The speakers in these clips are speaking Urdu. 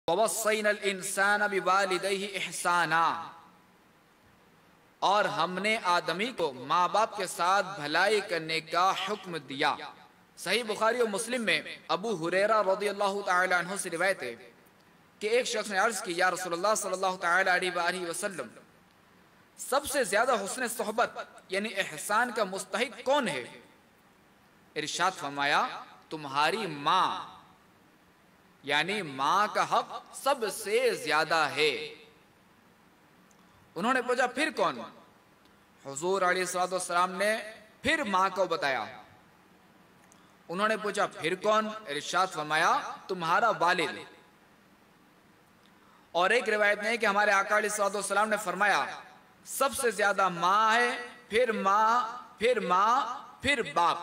وَوَصَّيْنَا الْإِنسَانَ بِوَالِدَيْهِ إِحْسَانًا، اور ہم نے آدمی کو ماں باپ کے ساتھ بھلائی کرنے کا حکم دیا۔ صحیح بخاری و مسلم میں ابو ہریرہ رضی اللہ تعالی عنہ سے روایت ہے کہ ایک شخص نے عرض کی، یا رسول اللہ صلی اللہ تعالی علیہ وآلہ وسلم، سب سے زیادہ حسن صحبت یعنی احسان کا مستحق کون ہے؟ ارشاد فرمایا، تمہاری ماں، یعنی ماں کا حق سب سے زیادہ ہے۔ انہوں نے پوچھا پھر کون؟ حضور علیہ السلام نے پھر ماں کو بتایا۔ انہوں نے پوچھا پھر کون؟ ارشاد فرمایا، تمہارا والد۔ اور ایک روایت میں ہے کہ ہمارے آقا علیہ السلام نے فرمایا، سب سے زیادہ ماں ہے، پھر ماں، پھر ماں، پھر باپ،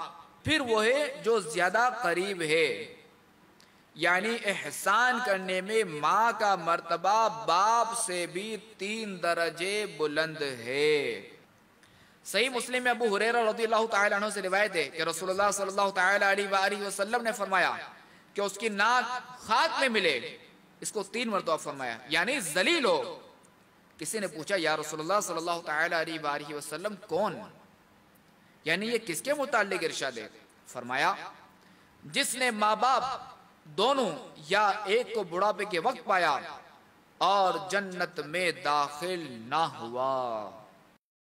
پھر وہ ہے جو زیادہ قریب ہے۔ یعنی احسان کرنے میں ماں کا مرتبہ باپ سے بھی 3 درجے بلند ہے۔ صحیح مسلم میں ابو ہریرہ رضی اللہ تعالی عنہ سے روایت ہے کہ رسول اللہ صلی اللہ تعالی علیہ وآلہ وسلم نے فرمایا کہ اس کی ناک خاک میں ملے، اس کو 3 مرتبہ فرمایا، یعنی ذلیل ہو۔ کسی نے پوچھا، یا رسول اللہ صلی اللہ تعالی علیہ وآلہ وسلم کون؟ یعنی یہ کس کے متعلق ارشاد ہے؟ فرمایا، جس نے ماں باپ دونوں یا ایک کو بڑھاپے کے وقت پایا اور جنت میں داخل نہ ہوا۔